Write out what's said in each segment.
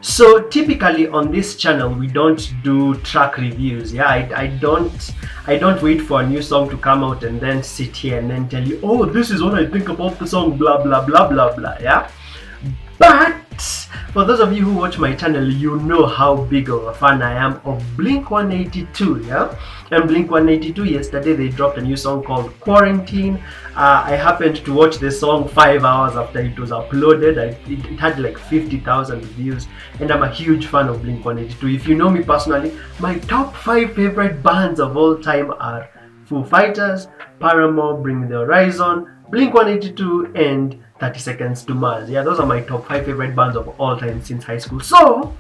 So typically on this channel we don't do track reviews. Yeah, I don't wait for a new song to come out and then sit here and then tell you, oh, this is what I think about the song, blah blah blah blah blah. Yeah, but for those of you who watch my channel, you know how big of a fan I am of Blink-182, yeah? And Blink-182, yesterday they dropped a new song called Quarantine. I happened to watch the song 5 hours after it was uploaded. It had like 50,000 views, and I'm a huge fan of Blink-182. If you know me personally, my top 5 favorite bands of all time are Foo Fighters, Paramore, Bring Me The Horizon, Blink-182, and 30 Seconds to Mars. Yeah, those are my top 5 favorite bands of all time since high school. So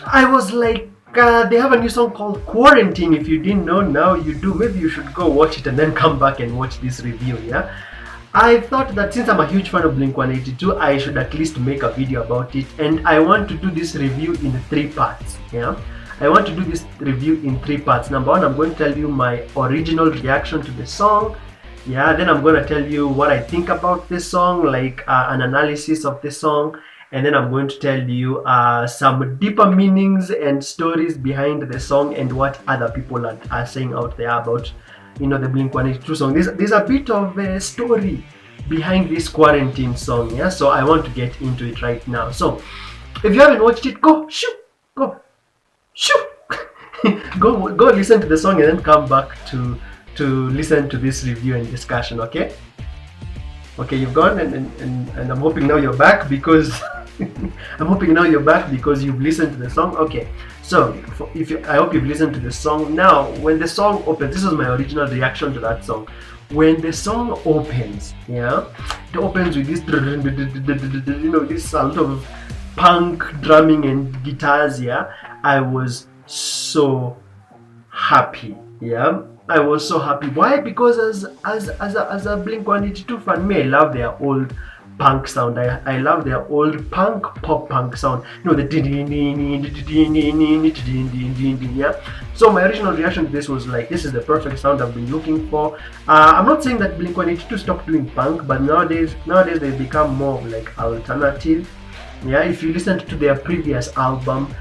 I was like, they have a new song called Quarantine. If you didn't know, now you do. Maybe you should go watch it and then come back and watch this review. Yeah, I thought that since I'm a huge fan of Blink-182, I should at least make a video about it, and I want to do this review in 3 parts. Yeah, I want to do this review in 3 parts. Number 1, I'm going to tell you my original reaction to the song. Yeah, then I'm gonna tell you what I think about this song, like an analysis of the song, and then I'm going to tell you some deeper meanings and stories behind the song and what other people are saying out there about, you know, the Blink-182 song. There's a bit of a story behind this Quarantine song, yeah. So I want to get into it right now. So if you haven't watched it, go go listen to the song and then come back to listen to this review and discussion. Okay, you've gone, and I'm hoping now you're back because I'm hoping now you're back because you've listened to the song. Okay, so I hope you've listened to the song. Now when the song opens, this is my original reaction to that song. When the song opens, yeah, it opens with this, you know, this a lot of punk drumming and guitars. Yeah, I was so happy. Yeah, I was so happy. Why? Because as a Blink-182 fan, me, I love their old punk sound. I love their old pop punk sound. You know, the yeah. So my original reaction to this was like, this is the perfect sound I've been looking for. I'm not saying that Blink-182 stopped doing punk, but nowadays they've become more of like alternative. Yeah, if you listen to their previous album,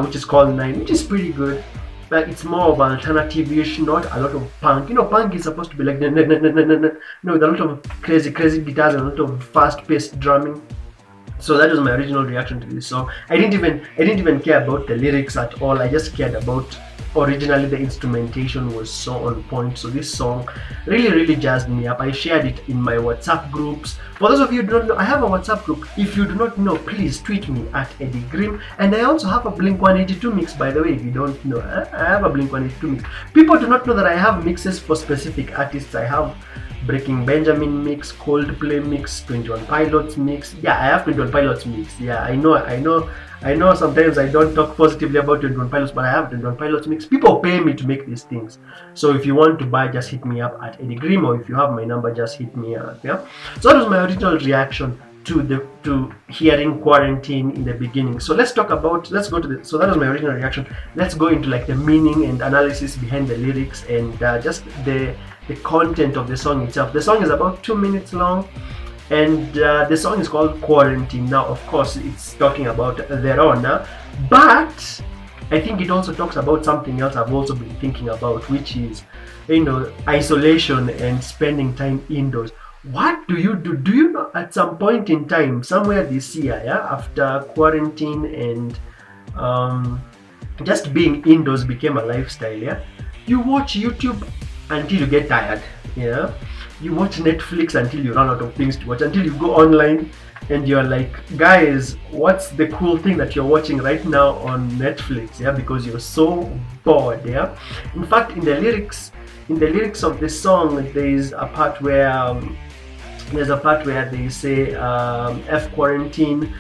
which is called 9, which is pretty good. But it's more of alternative-ish, not a lot of punk. You know, punk is supposed to be like no, with a lot of crazy guitars and a lot of fast-paced drumming. So that was my original reaction to this song. I didn't even care about the lyrics at all. I just cared about, originally the instrumentation was so on point. So this song really jazzed me up. I shared it in my WhatsApp groups. For those of you who don't know, I have a WhatsApp group. If you do not know, please tweet me at Eddie Grimm. And I also have a Blink-182 mix, by the way, if you don't know. I have a Blink-182 mix. People do not know that I have mixes for specific artists. I have Breaking Benjamin mix, Coldplay mix, 21 Pilots mix. Yeah, I have 21 Pilots mix. Yeah, I know sometimes I don't talk positively about 21 Pilots, but I have 21 Pilots mix. People pay me to make these things. So if you want to buy, just hit me up at Eddie Grimm, or if you have my number, just hit me up. Yeah. So that was my original reaction to hearing Quarantine in the beginning. So so that was my original reaction. Let's go into like the meaning and analysis behind the lyrics and just the content of the song itself. The song is about 2 minutes long, and the song is called Quarantine. Now, of course, it's talking about the Rona, but I think it also talks about something else I've also been thinking about, which is, you know, isolation and spending time indoors. What do you do? Do you know at some point in time, somewhere this year, yeah, after quarantine and just being indoors became a lifestyle, yeah, you watch YouTube until you get tired, yeah, you watch Netflix until you run out of things to watch, until you go online and you're like, guys, what's the cool thing that you're watching right now on Netflix? Yeah, because you're so bored. Yeah, in fact, in the lyrics of the song, there's a part where they say F quarantine,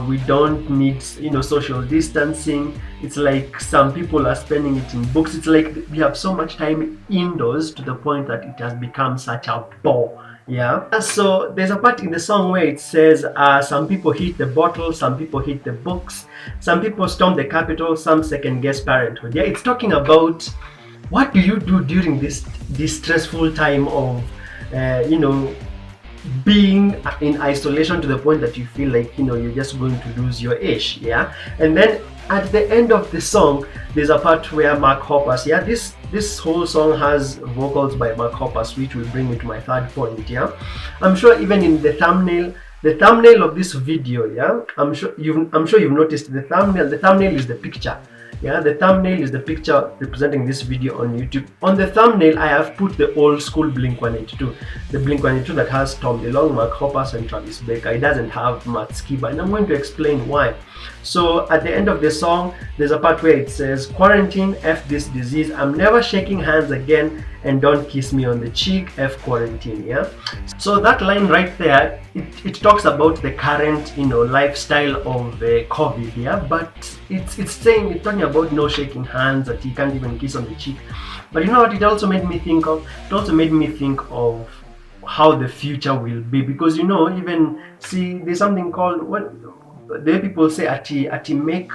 we don't need, you know, social distancing. It's like some people are spending it in books. It's like we have so much time indoors to the point that it has become such a bore. Yeah. So there's a part in the song where it says some people hit the bottle, some people hit the books, some people storm the Capitol, some second guess parenthood. Yeah, it's talking about what do you do during this stressful time of you know, being in isolation to the point that you feel like, you know, you're just going to lose your ish, yeah. And then at the end of the song, there's a part where Mark Hoppus, yeah, this whole song has vocals by Mark Hoppus, which will bring me to my third point, yeah. I'm sure even in the thumbnail of this video, yeah, I'm sure you've noticed the thumbnail. The thumbnail is the picture. Yeah, the thumbnail is the picture representing this video on YouTube. On the thumbnail, I have put the old school Blink-182, the Blink-182 that has Tom DeLonge, Mark Hoppus, and Travis Barker. It doesn't have Matt Skiba, and I'm going to explain why. So at the end of the song, there's a part where it says, "Quarantine, F this disease, I'm never shaking hands again, and don't kiss me on the cheek, F quarantine," yeah. So that line right there, it talks about the current, you know, lifestyle of COVID, yeah. But it's talking about no shaking hands, that you can't even kiss on the cheek. But you know what? It also made me think of. It also made me think of how the future will be, because, you know, even see, there's something called what the way people say make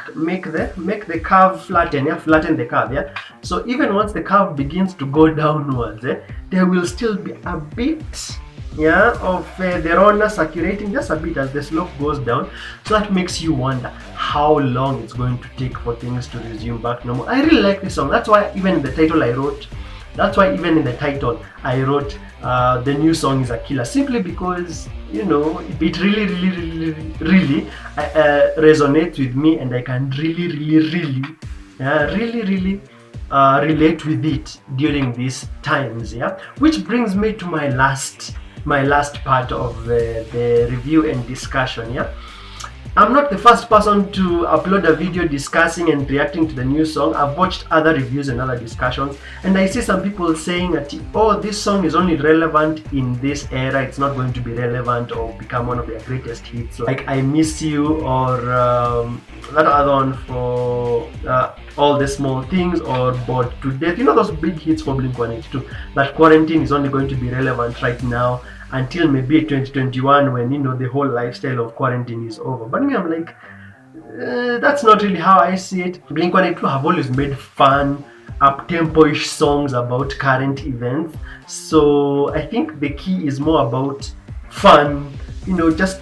the curve flatten, yeah, flatten the curve, yeah. So even once the curve begins to go downwards, there will still be a bit, yeah, of the Rona circulating, just a bit as the slope goes down. So that makes you wonder how long it's going to take for things to resume back normal. I really like this song. That's why even in the title I wrote, the new song is a killer, simply because, you know, it really resonates with me, and I can really relate with it during these times, yeah. Which brings me to my last part of the review and discussion, yeah. I'm not the first person to upload a video discussing and reacting to the new song. I've watched other reviews and other discussions, and I see some people saying that, oh, this song is only relevant in this era, it's not going to be relevant or become one of their greatest hits, like I Miss You, or that other one for All the Small Things, or Bored to Death. You know, those big hits for Blink-182. That Quarantine is only going to be relevant right now until maybe 2021, when, you know, the whole lifestyle of quarantine is over. But me, I'm like, that's not really how I see it. Blink-182 have always made fun, up-tempo-ish songs about current events. So I think the key is more about fun, you know, just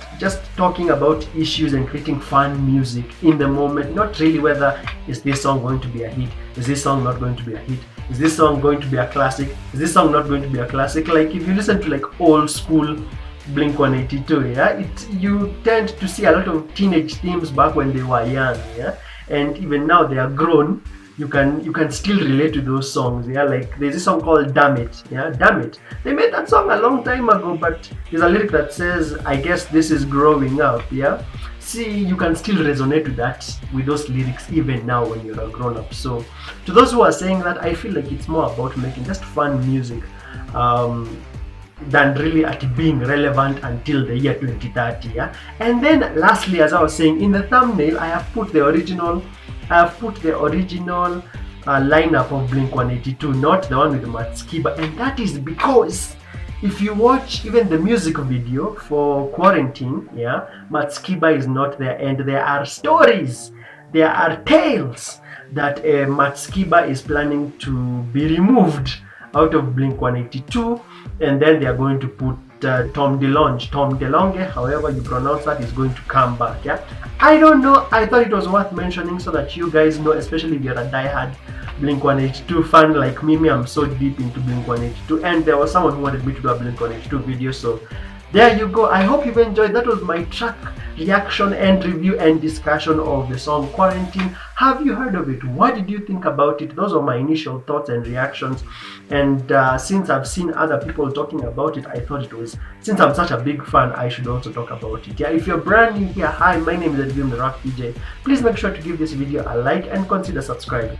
talking about issues and creating fun music in the moment, not really whether is this song going to be a hit, is this song not going to be a hit, is this song going to be a classic, is this song not going to be a classic. Like if you listen to like old school Blink-182, yeah, you tend to see a lot of teenage themes back when they were young, yeah, and even now they are grown. You can still relate to those songs, yeah. Like there's this song called Damn It, yeah, Damn It. They made that song a long time ago, but there's a lyric that says, I guess this is growing up, yeah. See, you can still resonate with those lyrics even now when you're a grown up. So to those who are saying that, I feel like it's more about making just fun music than really at being relevant until the year 2030, yeah. And then lastly, as I was saying, in the thumbnail I have put the original lineup of Blink-182, not the one with Matt Skiba, and that is because if you watch even the music video for Quarantine, yeah, Matt Skiba is not there, and there are stories, there are tales that Matt Skiba is planning to be removed out of Blink-182, and then they are going to put Tom DeLonge, however you pronounce that, is going to come back, yeah. I don't know, I thought it was worth mentioning so that you guys know, especially if you're a diehard Blink-182 fan like me. I'm so deep into Blink-182, and there was someone who wanted me to do a Blink-182 video, so there you go. I hope you've enjoyed. That was my track reaction and review and discussion of the song Quarantine. Have you heard of it? What did you think about it? Those are my initial thoughts and reactions, and since I've seen other people talking about it, I thought it was, since I'm such a big fan, I should also talk about it. Yeah, if you're brand new here, hi, my name is The Rock DJ. Please make sure to give this video a like and consider subscribing.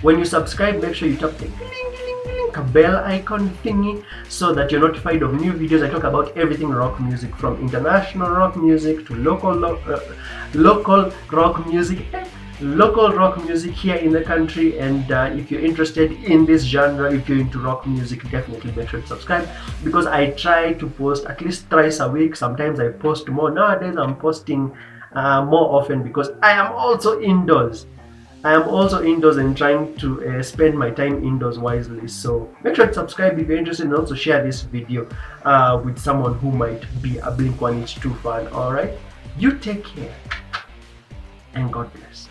When you subscribe, make sure you tap the bell icon thingy so that you're notified of new videos. I talk about everything rock music, from international rock music to local rock music here in the country. And if you're interested in this genre, if you're into rock music, definitely make sure to subscribe, because I try to post at least thrice a week. Sometimes I post more. Nowadays I'm posting more often because I am also indoors. I am also indoors and trying to spend my time indoors wisely. So make sure to subscribe if you're interested, and also share this video with someone who might be a Blink-182 fan. Alright, you take care and God bless.